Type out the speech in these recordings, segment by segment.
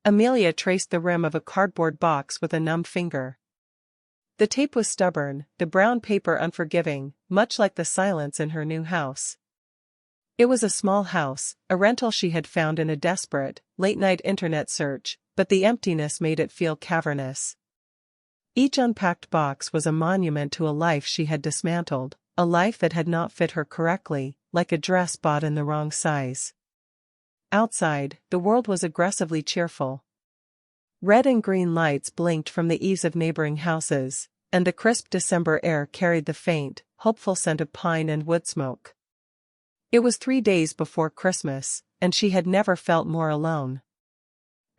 Amelia traced the rim of a cardboard box with a numb finger. The tape was stubborn, the brown paper unforgiving, much like the silence in her new house. It was a small house, a rental she had found in a desperate, late-night internet search, but the emptiness made it feel cavernous. Each unpacked box was a monument to a life she had dismantled, a life that had not fit her correctly, like a dress bought in the wrong size. Outside, the world was aggressively cheerful. Red and green lights blinked from the eaves of neighboring houses, and the crisp December air carried the faint, hopeful scent of pine and wood smoke. It was 3 days before Christmas, and she had never felt more alone.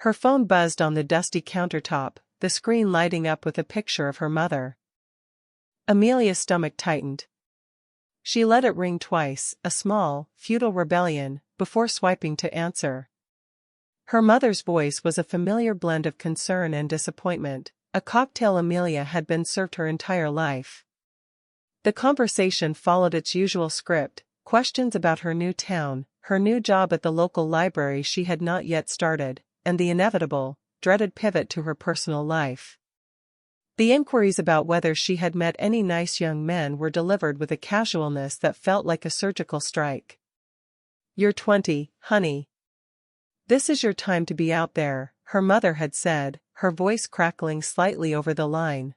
Her phone buzzed on the dusty countertop, the screen lighting up with a picture of her mother. Amelia's stomach tightened. She let it ring twice, a small, futile rebellion, before swiping to answer. Her mother's voice was a familiar blend of concern and disappointment, a cocktail Amelia had been served her entire life. The conversation followed its usual script, questions about her new town, her new job at the local library she had not yet started, and the inevitable, dreaded pivot to her personal life. The inquiries about whether she had met any nice young men were delivered with a casualness that felt like a surgical strike. "You're 20, honey. This is your time to be out there," her mother had said, her voice crackling slightly over the line.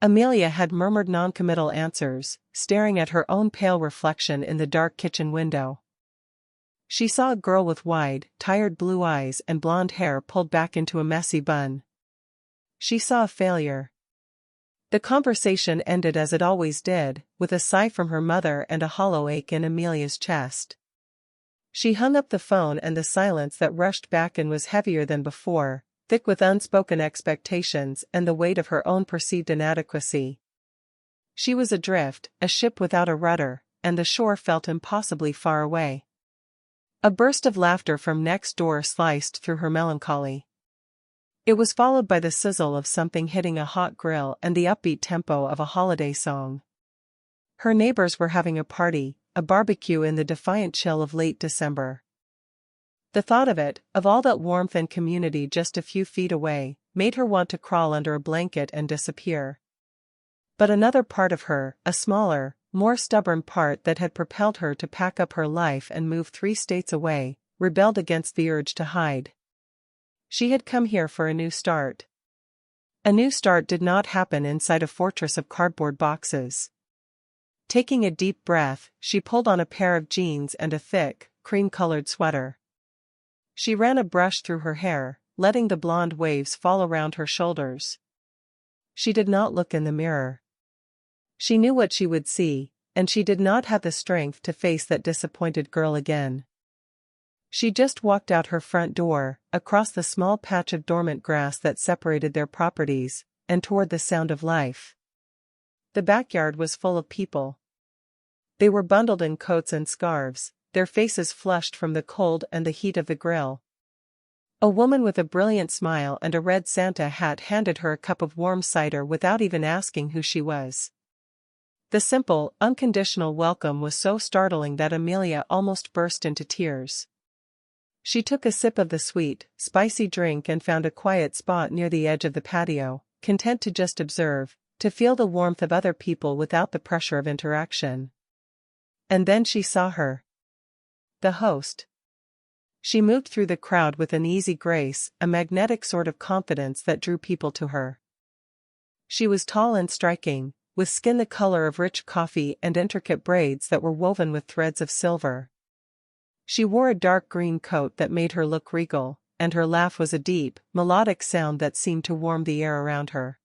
Amelia had murmured noncommittal answers, staring at her own pale reflection in the dark kitchen window. She saw a girl with wide, tired blue eyes and blonde hair pulled back into a messy bun. She saw a failure. The conversation ended as it always did, with a sigh from her mother and a hollow ache in Amelia's chest. She hung up the phone, and the silence that rushed back in was heavier than before, thick with unspoken expectations and the weight of her own perceived inadequacy. She was adrift, a ship without a rudder, and the shore felt impossibly far away. A burst of laughter from next door sliced through her melancholy. It was followed by the sizzle of something hitting a hot grill and the upbeat tempo of a holiday song. Her neighbors were having a party, a barbecue in the defiant chill of late December. The thought of it, of all that warmth and community just a few feet away, made her want to crawl under a blanket and disappear. But another part of her, a smaller, more stubborn part that had propelled her to pack up her life and move 3 states away, rebelled against the urge to hide. She had come here for a new start. A new start did not happen inside a fortress of cardboard boxes. Taking a deep breath, she pulled on a pair of jeans and a thick, cream-colored sweater. She ran a brush through her hair, letting the blonde waves fall around her shoulders. She did not look in the mirror. She knew what she would see, and she did not have the strength to face that disappointed girl again. She just walked out her front door, across the small patch of dormant grass that separated their properties, and toward the sound of life. The backyard was full of people. They were bundled in coats and scarves, their faces flushed from the cold and the heat of the grill. A woman with a brilliant smile and a red Santa hat handed her a cup of warm cider without even asking who she was. The simple, unconditional welcome was so startling that Amelia almost burst into tears. She took a sip of the sweet, spicy drink and found a quiet spot near the edge of the patio, content to just observe, to feel the warmth of other people without the pressure of interaction. And then she saw her. The host. She moved through the crowd with an easy grace, a magnetic sort of confidence that drew people to her. She was tall and striking, with skin the color of rich coffee and intricate braids that were woven with threads of silver. She wore a dark green coat that made her look regal, and her laugh was a deep, melodic sound that seemed to warm the air around her.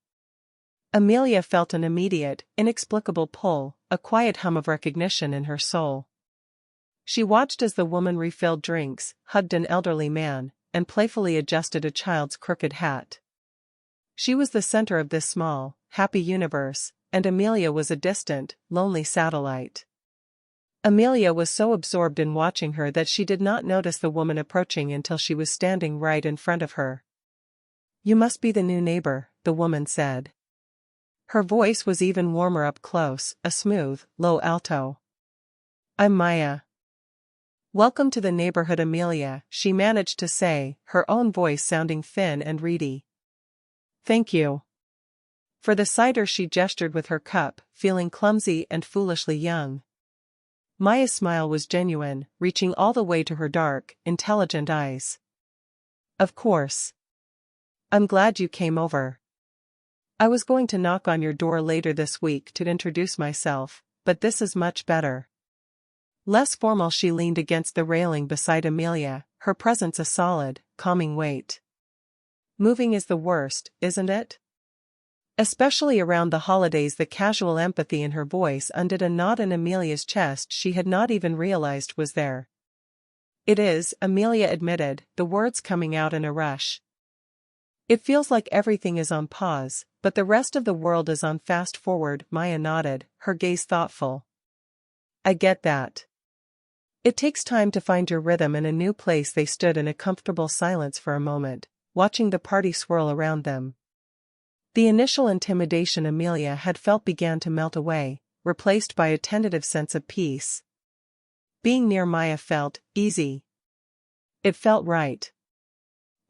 Amelia felt an immediate, inexplicable pull, a quiet hum of recognition in her soul. She watched as the woman refilled drinks, hugged an elderly man, and playfully adjusted a child's crooked hat. She was the center of this small, happy universe, and Amelia was a distant, lonely satellite. Amelia was so absorbed in watching her that she did not notice the woman approaching until she was standing right in front of her. "You must be the new neighbor," the woman said. Her voice was even warmer up close, a smooth, low alto. "I'm Maya." "Welcome to the neighborhood, Amelia," she managed to say, her own voice sounding thin and reedy. "Thank you." For the cider she gestured with her cup, feeling clumsy and foolishly young. Maya's smile was genuine, reaching all the way to her dark, intelligent eyes. "Of course. I'm glad you came over. I was going to knock on your door later this week to introduce myself, but this is much better." Less formal, she leaned against the railing beside Amelia, her presence a solid, calming weight. "Moving is the worst, isn't it? Especially around the holidays." The casual empathy in her voice undid a knot in Amelia's chest she had not even realized was there. "It is," Amelia admitted, the words coming out in a rush. "It feels like everything is on pause, but the rest of the world is on fast forward." Maya nodded, her gaze thoughtful. "I get that. It takes time to find your rhythm in a new place." They stood in a comfortable silence for a moment, watching the party swirl around them. The initial intimidation Amelia had felt began to melt away, replaced by a tentative sense of peace. Being near Maya felt easy. It felt right.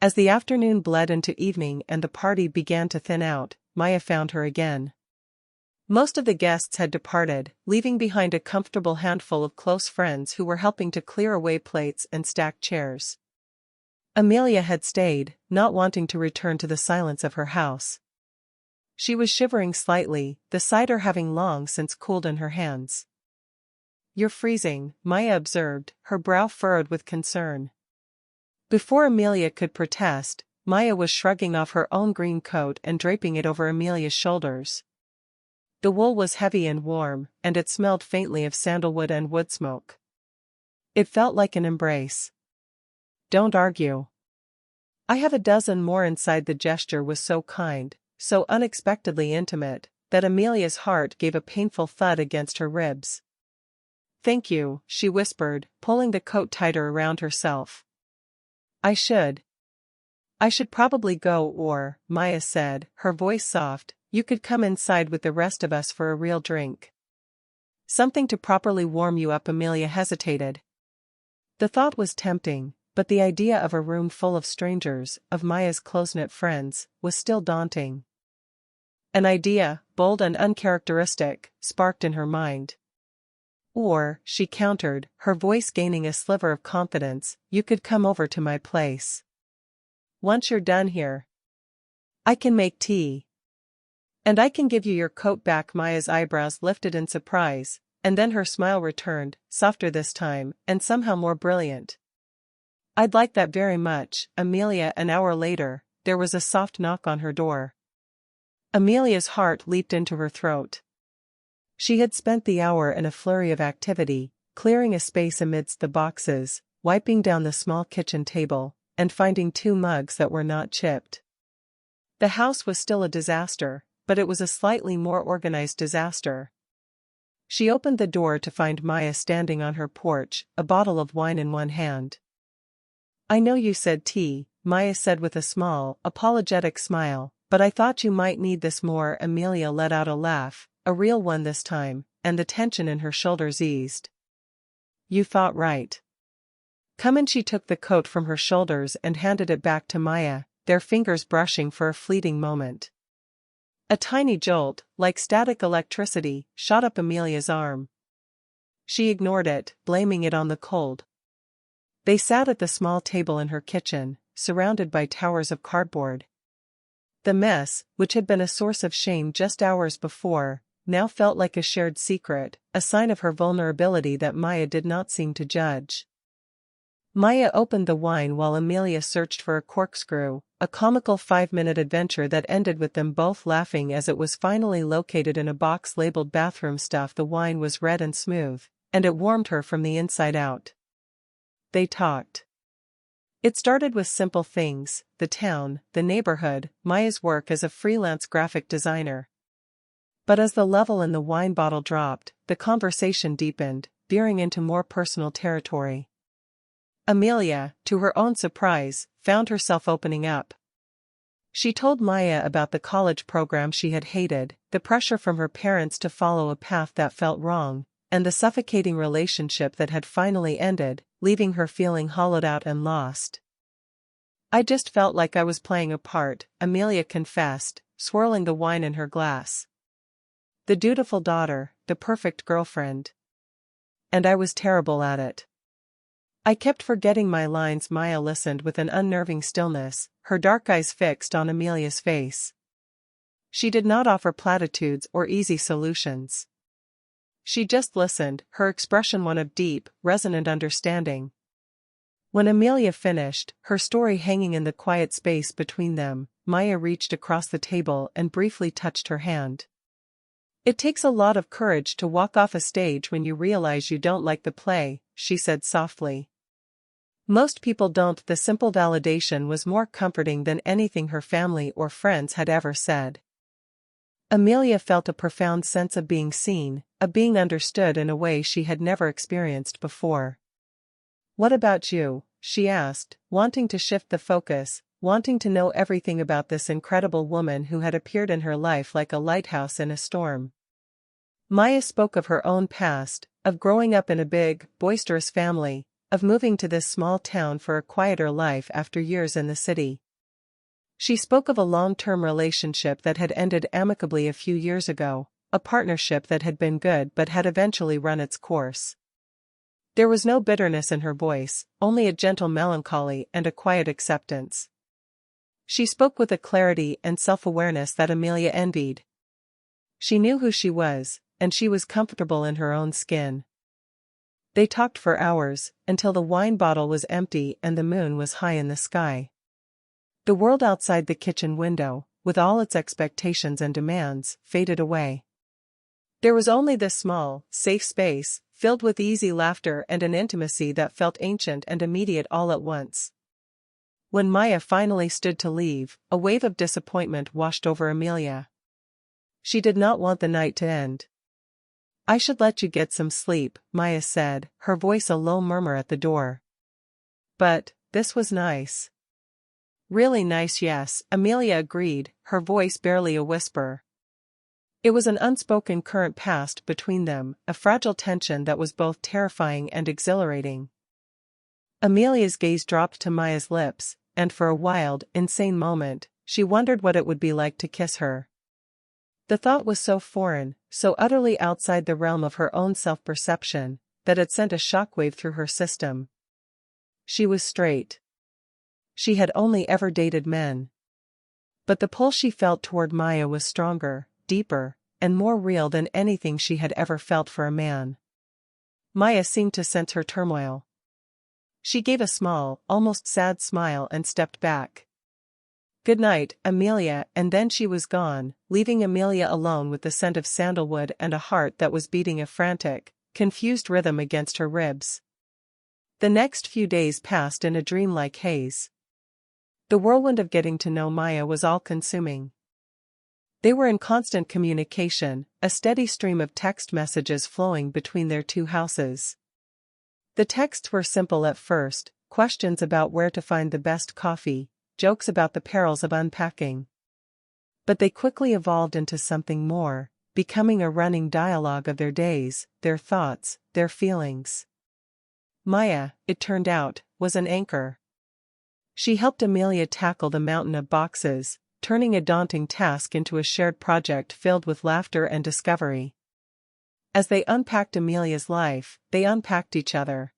As the afternoon bled into evening and the party began to thin out, Maya found her again. Most of the guests had departed, leaving behind a comfortable handful of close friends who were helping to clear away plates and stack chairs. Amelia had stayed, not wanting to return to the silence of her house. She was shivering slightly, the cider having long since cooled in her hands. "You're freezing," Maya observed, her brow furrowed with concern. Before Amelia could protest, Maya was shrugging off her own green coat and draping it over Amelia's shoulders. The wool was heavy and warm, and it smelled faintly of sandalwood and wood smoke. It felt like an embrace. "Don't argue. I have a dozen more inside." The gesture was so kind, so unexpectedly intimate, that Amelia's heart gave a painful thud against her ribs. "Thank you," she whispered, pulling the coat tighter around herself. I should probably go." Or, Maya said, her voice soft, "you could come inside with the rest of us for a real drink. Something to properly warm you up." Amelia hesitated. The thought was tempting, but the idea of a room full of strangers, of Maya's close-knit friends, was still daunting. An idea, bold and uncharacteristic, sparked in her mind. "Or," she countered, her voice gaining a sliver of confidence, "you could come over to my place. Once you're done here, I can make tea. And I can give you your coat back." Maya's eyebrows lifted in surprise, and then her smile returned, softer this time, and somehow more brilliant. "I'd like that very much." Amelia. An hour later, there was a soft knock on her door. Amelia's heart leaped into her throat. She had spent the hour in a flurry of activity, clearing a space amidst the boxes, wiping down the small kitchen table, and finding 2 mugs that were not chipped. The house was still a disaster, but it was a slightly more organized disaster. She opened the door to find Maya standing on her porch, a bottle of wine in one hand. "I know you said tea," Maya said with a small, apologetic smile, "but I thought you might need this more." Amelia let out a laugh, a real one this time, and the tension in her shoulders eased. "You thought right. Come in." She took the coat from her shoulders and handed it back to Maya, their fingers brushing for a fleeting moment. A tiny jolt, like static electricity, shot up Amelia's arm. She ignored it, blaming it on the cold. They sat at the small table in her kitchen, surrounded by towers of cardboard. The mess, which had been a source of shame just hours before, now felt like a shared secret, a sign of her vulnerability that Maya did not seem to judge. Maya opened the wine while Amelia searched for a corkscrew, a comical 5-minute adventure that ended with them both laughing as it was finally located in a box labeled bathroom stuff. The wine was red and smooth, and it warmed her from the inside out. They talked. It started with simple things: the town, the neighborhood, Maya's work as a freelance graphic designer. But as the level in the wine bottle dropped, the conversation deepened, veering into more personal territory. Amelia, to her own surprise, found herself opening up. She told Maya about the college program she had hated, the pressure from her parents to follow a path that felt wrong, and the suffocating relationship that had finally ended, leaving her feeling hollowed out and lost. "I just felt like I was playing a part," Amelia confessed, swirling the wine in her glass. "The dutiful daughter, the perfect girlfriend. And I was terrible at it. I kept forgetting my lines." Maya listened with an unnerving stillness, her dark eyes fixed on Amelia's face. She did not offer platitudes or easy solutions. She just listened, her expression one of deep, resonant understanding. When Amelia finished, her story hanging in the quiet space between them, Maya reached across the table and briefly touched her hand. "It takes a lot of courage to walk off a stage when you realize you don't like the play," she said softly. "Most people don't." The simple validation was more comforting than anything her family or friends had ever said. Amelia felt a profound sense of being seen, of being understood in a way she had never experienced before. "What about you?" she asked, wanting to shift the focus, wanting to know everything about this incredible woman who had appeared in her life like a lighthouse in a storm. Maya spoke of her own past, of growing up in a big, boisterous family, of moving to this small town for a quieter life after years in the city. She spoke of a long-term relationship that had ended amicably a few years ago, a partnership that had been good but had eventually run its course. There was no bitterness in her voice, only a gentle melancholy and a quiet acceptance. She spoke with a clarity and self-awareness that Amelia envied. She knew who she was, and she was comfortable in her own skin. They talked for hours, until the wine bottle was empty and the moon was high in the sky. The world outside the kitchen window, with all its expectations and demands, faded away. There was only this small, safe space, filled with easy laughter and an intimacy that felt ancient and immediate all at once. When Maya finally stood to leave, a wave of disappointment washed over Amelia. She did not want the night to end. "I should let you get some sleep," Maya said, her voice a low murmur at the door. "But, this was nice." "Really nice, yes," Amelia agreed, her voice barely a whisper. It was an unspoken current passed between them, a fragile tension that was both terrifying and exhilarating. Amelia's gaze dropped to Maya's lips, and for a wild, insane moment, she wondered what it would be like to kiss her. The thought was so foreign, so utterly outside the realm of her own self-perception, that it sent a shockwave through her system. She was straight. She had only ever dated men. But the pull she felt toward Maya was stronger, deeper, and more real than anything she had ever felt for a man. Maya seemed to sense her turmoil. She gave a small, almost sad smile and stepped back. "Good night, Amelia," and then she was gone, leaving Amelia alone with the scent of sandalwood and a heart that was beating a frantic, confused rhythm against her ribs. The next few days passed in a dreamlike haze. The whirlwind of getting to know Maya was all-consuming. They were in constant communication, a steady stream of text messages flowing between their two houses. The texts were simple at first, questions about where to find the best coffee, jokes about the perils of unpacking. But they quickly evolved into something more, becoming a running dialogue of their days, their thoughts, their feelings. Maya, it turned out, was an anchor. She helped Amelia tackle the mountain of boxes, turning a daunting task into a shared project filled with laughter and discovery. As they unpacked Amelia's life, they unpacked each other.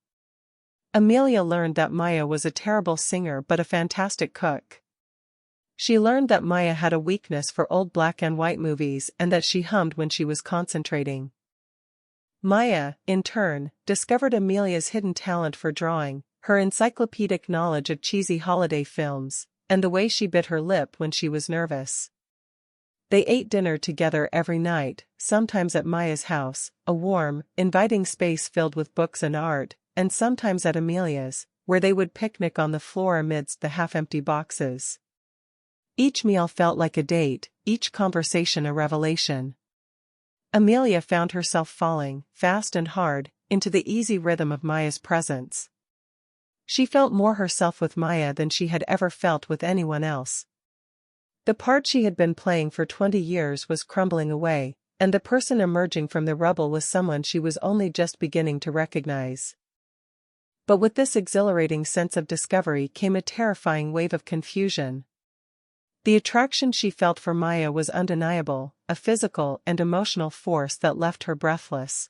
Amelia learned that Maya was a terrible singer but a fantastic cook. She learned that Maya had a weakness for old black and white movies and that she hummed when she was concentrating. Maya, in turn, discovered Amelia's hidden talent for drawing, her encyclopedic knowledge of cheesy holiday films, and the way she bit her lip when she was nervous. They ate dinner together every night, sometimes at Maya's house, a warm, inviting space filled with books and art, and sometimes at Amelia's, where they would picnic on the floor amidst the half-empty boxes. Each meal felt like a date, each conversation a revelation. Amelia found herself falling, fast and hard, into the easy rhythm of Maya's presence. She felt more herself with Maya than she had ever felt with anyone else. The part she had been playing for 20 years was crumbling away, And the person emerging from the rubble was someone she was only just beginning to recognize. But with this exhilarating sense of discovery came a terrifying wave of confusion. The attraction she felt for Maya was undeniable, a physical and emotional force that left her breathless.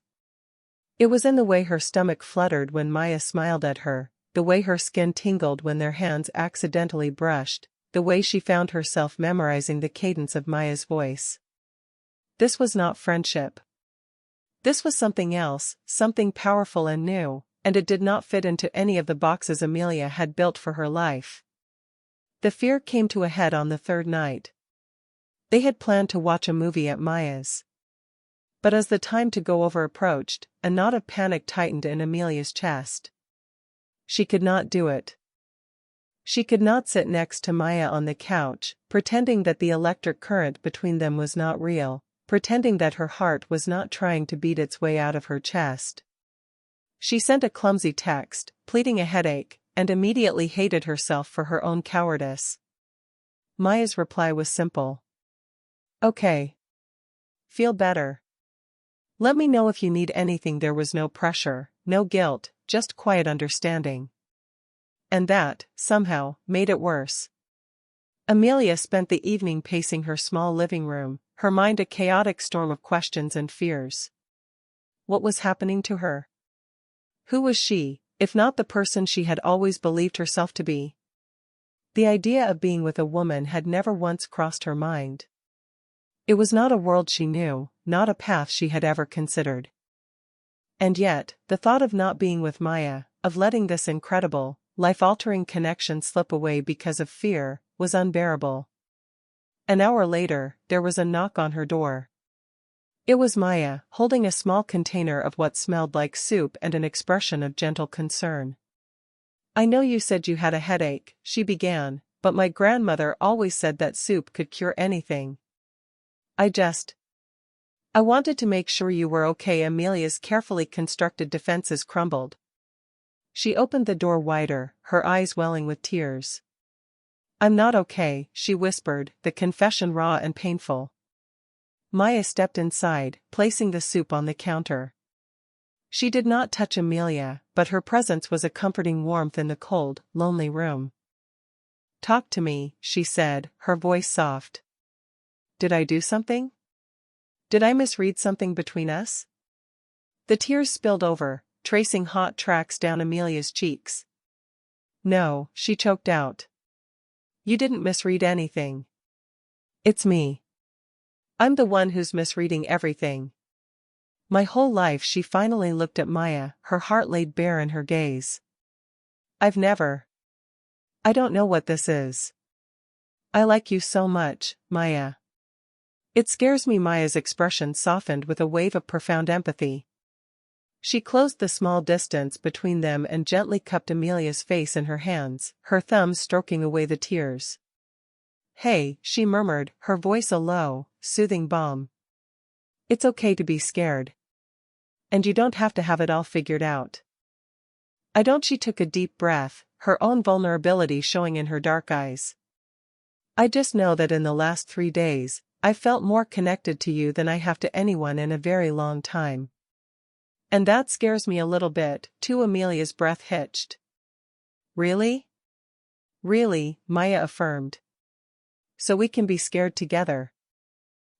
It was in the way her stomach fluttered when Maya smiled at her, the way her skin tingled when their hands accidentally brushed, the way she found herself memorizing the cadence of Maya's voice. This was not friendship. This was something else, something powerful and new, and it did not fit into any of the boxes Amelia had built for her life. The fear came to a head on the third night. They had planned to watch a movie at Maya's. But as the time to go over approached, a knot of panic tightened in Amelia's chest. She could not do it. She could not sit next to Maya on the couch, pretending that the electric current between them was not real, pretending that her heart was not trying to beat its way out of her chest. She sent a clumsy text, pleading a headache, and immediately hated herself for her own cowardice. Maya's reply was simple. Okay. Feel better. Let me know if you need anything. There was no pressure, no guilt, just quiet understanding. And that, somehow, made it worse. Amelia spent the evening pacing her small living room, her mind a chaotic storm of questions and fears. What was happening to her? Who was she, if not the person she had always believed herself to be? The idea of being with a woman had never once crossed her mind. It was not a world she knew, not a path she had ever considered. And yet, the thought of not being with Maya, of letting this incredible, life-altering connection slip away because of fear, was unbearable. An hour later, there was a knock on her door. It was Maya, holding a small container of what smelled like soup and an expression of gentle concern. I know you said you had a headache, she began, but my grandmother always said that soup could cure anything. I wanted to make sure you were okay. Amelia's carefully constructed defenses crumbled. She opened the door wider, her eyes welling with tears. I'm not okay, she whispered, the confession raw and painful. Maya stepped inside, placing the soup on the counter. She did not touch Amelia, but her presence was a comforting warmth in the cold, lonely room. Talk to me, she said, her voice soft. Did I do something? Did I misread something between us? The tears spilled over, tracing hot tracks down Amelia's cheeks. No, she choked out. You didn't misread anything. It's me. I'm the one who's misreading everything. My whole life. She finally looked at Maya, her heart laid bare in her gaze. I don't know what this is. I like you so much, Maya. It scares me. Maya's expression softened with a wave of profound empathy. She closed the small distance between them and gently cupped Amelia's face in her hands, her thumbs stroking away the tears. Hey, she murmured, her voice a low, soothing balm. It's okay to be scared. And you don't have to have it all figured out. I don't. She took a deep breath, her own vulnerability showing in her dark eyes. I just know that in the last 3 days, I felt more connected to you than I have to anyone in a very long time. And that scares me a little bit, too. Amelia's breath hitched. Really? Really, Maya affirmed. So we can be scared together.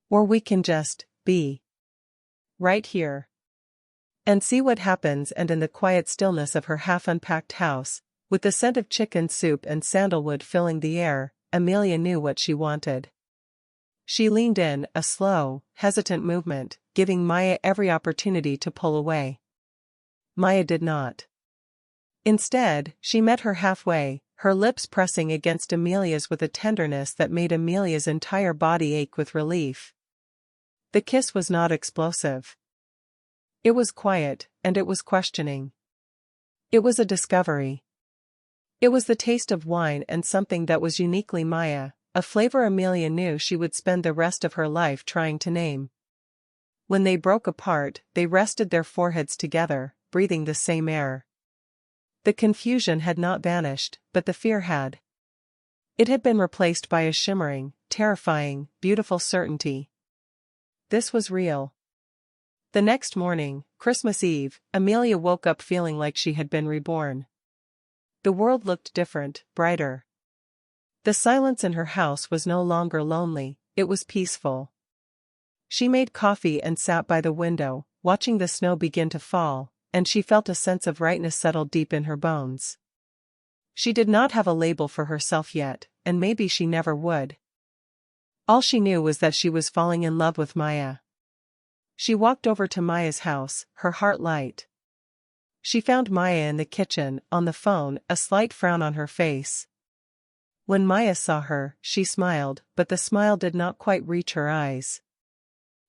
Or we can just be. Right here. And see what happens. And in the quiet stillness of her half-unpacked house, with the scent of chicken soup and sandalwood filling the air, Amelia knew what she wanted. She leaned in, a slow, hesitant movement, giving Maya every opportunity to pull away. Maya did not. Instead, she met her halfway, her lips pressing against Amelia's with a tenderness that made Amelia's entire body ache with relief. The kiss was not explosive. It was quiet, and it was questioning. It was a discovery. It was the taste of wine and something that was uniquely Maya, a flavor Amelia knew she would spend the rest of her life trying to name. When they broke apart, they rested their foreheads together, breathing the same air. The confusion had not vanished, but the fear had. It had been replaced by a shimmering, terrifying, beautiful certainty. this was real. The next morning, Christmas Eve, Amelia woke up feeling like she had been reborn. The world looked different, brighter. The silence in her house was no longer lonely, it was peaceful. She made coffee and sat by the window, watching the snow begin to fall, and she felt a sense of rightness settle deep in her bones. She did not have a label for herself yet, and maybe she never would. All she knew was that she was falling in love with Maya. She walked over to Maya's house, her heart light. She found Maya in the kitchen, on the phone, a slight frown on her face. When Maya saw her, she smiled, but the smile did not quite reach her eyes.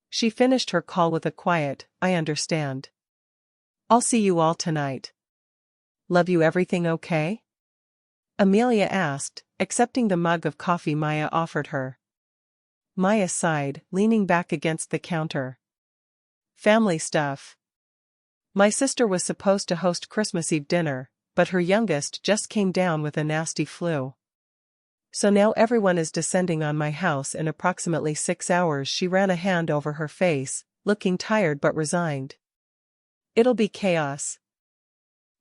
She finished her call with a quiet, "I understand. I'll see you all tonight." "Love you, everything okay?" Amelia asked, accepting the mug of coffee Maya offered her. Maya sighed, leaning back against the counter. "Family stuff. My sister was supposed to host Christmas Eve dinner, but her youngest just came down with a nasty flu. So now everyone is descending on my house in approximately 6 hours." She ran a hand over her face, looking tired but resigned. "It'll be chaos."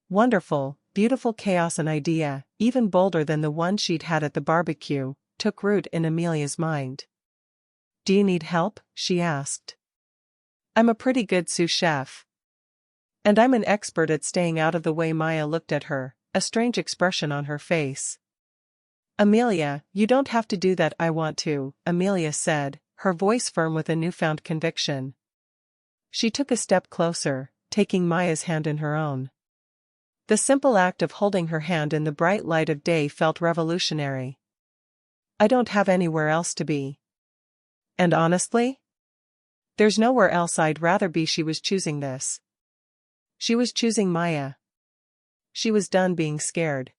Wonderful, beautiful chaos. An idea, even bolder than the one she'd had at the barbecue, took root in Amelia's mind. "Do you need help?" she asked. "I'm a pretty good sous chef. And I'm an expert at staying out of the way." Maya looked at her, a strange expression on her face. "Amelia, you don't have to do that." "I want to," Amelia said, her voice firm with a newfound conviction. She took a step closer, taking Maya's hand in her own. The simple act of holding her hand in the bright light of day felt revolutionary. "I don't have anywhere else to be. And honestly, there's nowhere else I'd rather be." She was choosing this. She was choosing Maya. She was done being scared.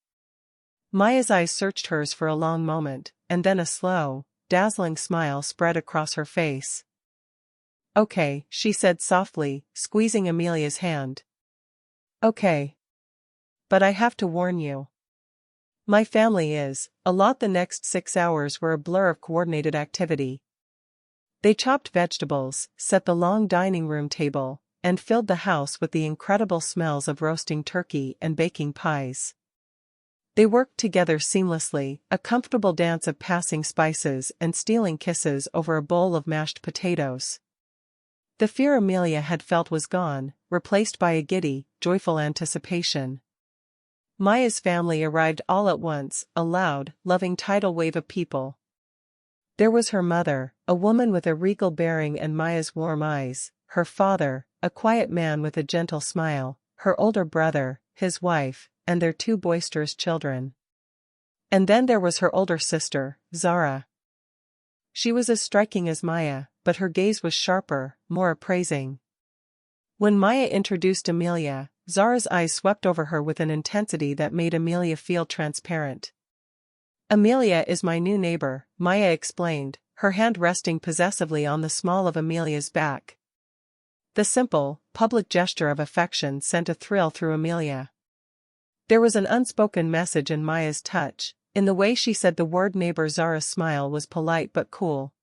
Maya's eyes searched hers for a long moment, and then a slow, dazzling smile spread across her face. "Okay," she said softly, squeezing Amelia's hand. "Okay. But I have to warn you. My family is a lot." The next 6 hours were a blur of coordinated activity. They chopped vegetables, set the long dining room table, and filled the house with the incredible smells of roasting turkey and baking pies. They worked together seamlessly, a comfortable dance of passing spices and stealing kisses over a bowl of mashed potatoes. The fear Amelia had felt was gone, replaced by a giddy, joyful anticipation. Maya's family arrived all at once, a loud, loving tidal wave of people. There was her mother, a woman with a regal bearing and Maya's warm eyes, her father, a quiet man with a gentle smile, her older brother, his wife, and their 2 boisterous children. And then there was her older sister, Zara. She was as striking as Maya, but her gaze was sharper, more appraising. When Maya introduced Amelia, Zara's eyes swept over her with an intensity that made Amelia feel transparent. "Amelia is my new neighbor," Maya explained, her hand resting possessively on the small of Amelia's back. The simple, public gesture of affection sent a thrill through Amelia. There was an unspoken message in Maya's touch, in the way she said the word neighbor. Zara's smile was polite but cool.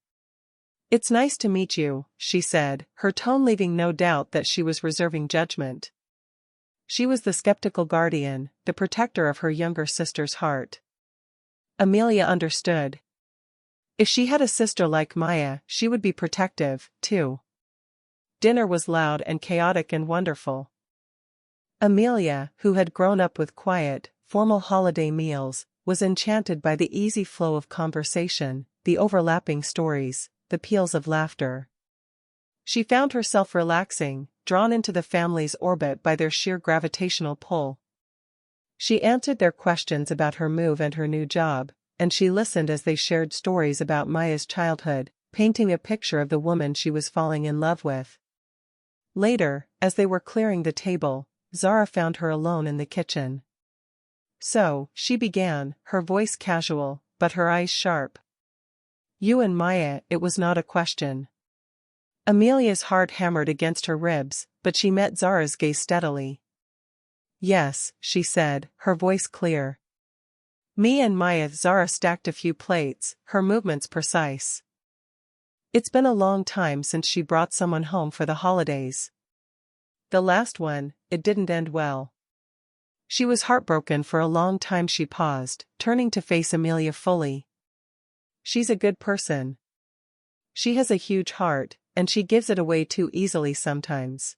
"It's nice to meet you," she said, her tone leaving no doubt that she was reserving judgment. She was the skeptical guardian, the protector of her younger sister's heart. Amelia understood. If she had a sister like Maya, she would be protective, too. Dinner was loud and chaotic and wonderful. Amelia, who had grown up with quiet, formal holiday meals, was enchanted by the easy flow of conversation, the overlapping stories, the peals of laughter. She found herself relaxing, drawn into the family's orbit by their sheer gravitational pull. She answered their questions about her move and her new job, and she listened as they shared stories about Maya's childhood, painting a picture of the woman she was falling in love with. Later, as they were clearing the table, Zara found her alone in the kitchen. "So," she began, her voice casual, but her eyes sharp. "You and Maya." It was not a question. Amelia's heart hammered against her ribs, but she met Zara's gaze steadily. "Yes," she said, her voice clear. "Me and Maya." Zara stacked a few plates, her movements precise. It's been a long time since she brought someone home for the holidays. The last one, it didn't end well. She was heartbroken for a long time. She paused, turning to face Amelia fully. She's a good person. She has a huge heart, and she gives it away too easily sometimes.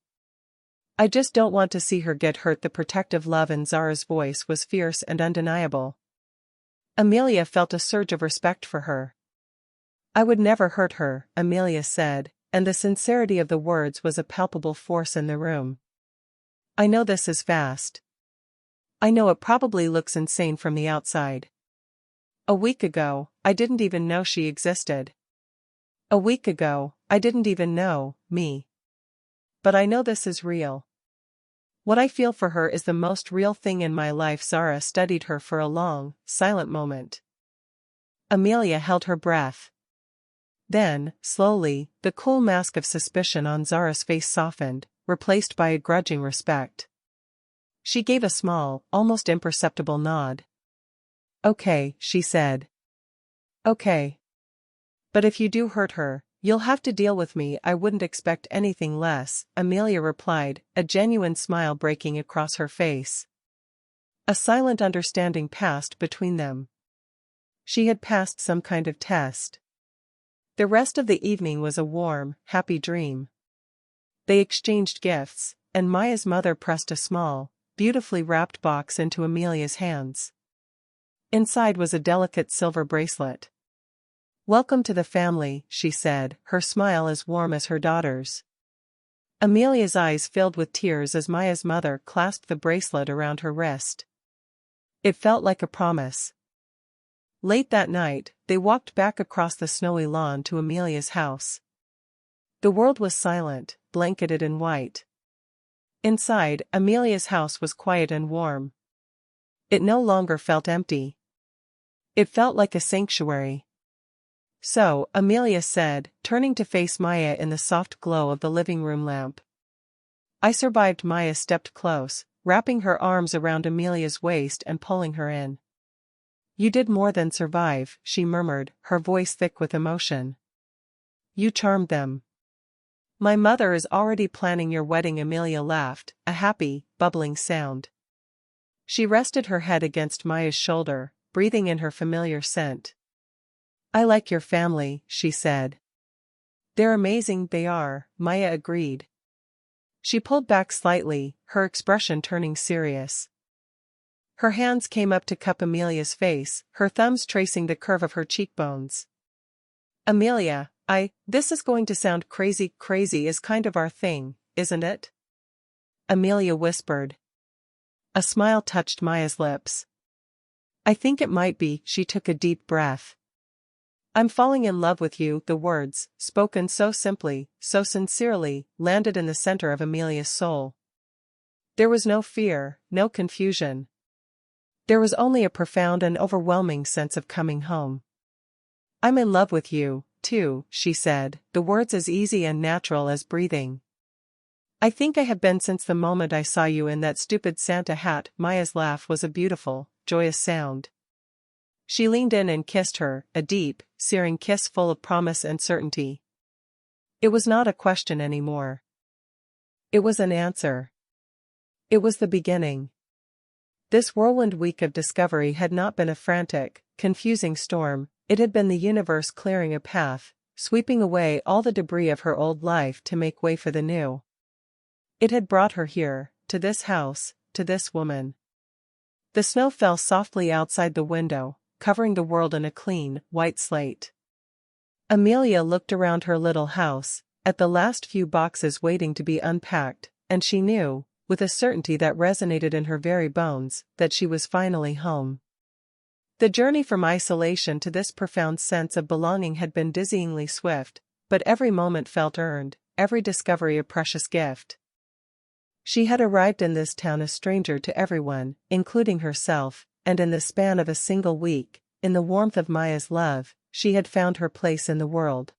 I just don't want to see her get hurt. The protective love in Zara's voice was fierce and undeniable. Amelia felt a surge of respect for her. I would never hurt her, Amelia said, and the sincerity of the words was a palpable force in the room. I know this is fast. I know it probably looks insane from the outside. A week ago, I didn't even know she existed. A week ago, I didn't even know, me. But I know this is real. What I feel for her is the most real thing in my life. Zara studied her for a long, silent moment. Amelia held her breath. Then, slowly, the cool mask of suspicion on Zara's face softened, replaced by a grudging respect. She gave a small, almost imperceptible nod. Okay, she said. Okay. But if you do hurt her, you'll have to deal with me. I wouldn't expect anything less, Amelia replied, a genuine smile breaking across her face. A silent understanding passed between them. She had passed some kind of test. The rest of the evening was a warm, happy dream. They exchanged gifts, and Maya's mother pressed a small, beautifully wrapped box into Amelia's hands. Inside was a delicate silver bracelet. Welcome to the family, she said, her smile as warm as her daughter's. Amelia's eyes filled with tears as Maya's mother clasped the bracelet around her wrist. It felt like a promise. Late that night, they walked back across the snowy lawn to Amelia's house. The world was silent, blanketed in white. Inside, Amelia's house was quiet and warm. It no longer felt empty. It felt like a sanctuary. So, Amelia said, turning to face Maya in the soft glow of the living room lamp. I survived. Maya stepped close, wrapping her arms around Amelia's waist and pulling her in. You did more than survive, she murmured, her voice thick with emotion. You charmed them. My mother is already planning your wedding. Amelia laughed, a happy, bubbling sound. She rested her head against Maya's shoulder, breathing in her familiar scent. I like your family, she said. They're amazing. They are, Maya agreed. She pulled back slightly, her expression turning serious. Her hands came up to cup Amelia's face, her thumbs tracing the curve of her cheekbones. Amelia, this is going to sound crazy. Crazy is kind of our thing, isn't it? Amelia whispered. A smile touched Maya's lips. I think it might be. She took a deep breath. I'm falling in love with you. The words, spoken so simply, so sincerely, landed in the center of Amelia's soul. There was no fear, no confusion. There was only a profound and overwhelming sense of coming home. I'm in love with you, too, she said, the words as easy and natural as breathing. I think I have been since the moment I saw you in that stupid Santa hat. Maya's laugh was a beautiful, joyous sound. She leaned in and kissed her, a deep, searing kiss full of promise and certainty. It was not a question anymore. It was an answer. It was the beginning. This whirlwind week of discovery had not been a frantic, confusing storm, it had been the universe clearing a path, sweeping away all the debris of her old life to make way for the new. It had brought her here, to this house, to this woman. The snow fell softly outside the window, covering the world in a clean, white slate. Amelia looked around her little house, at the last few boxes waiting to be unpacked, and she knew, with a certainty that resonated in her very bones, that she was finally home. The journey from isolation to this profound sense of belonging had been dizzyingly swift, but every moment felt earned, every discovery a precious gift. She had arrived in this town a stranger to everyone, including herself, and in the span of a single week, in the warmth of Maya's love, she had found her place in the world.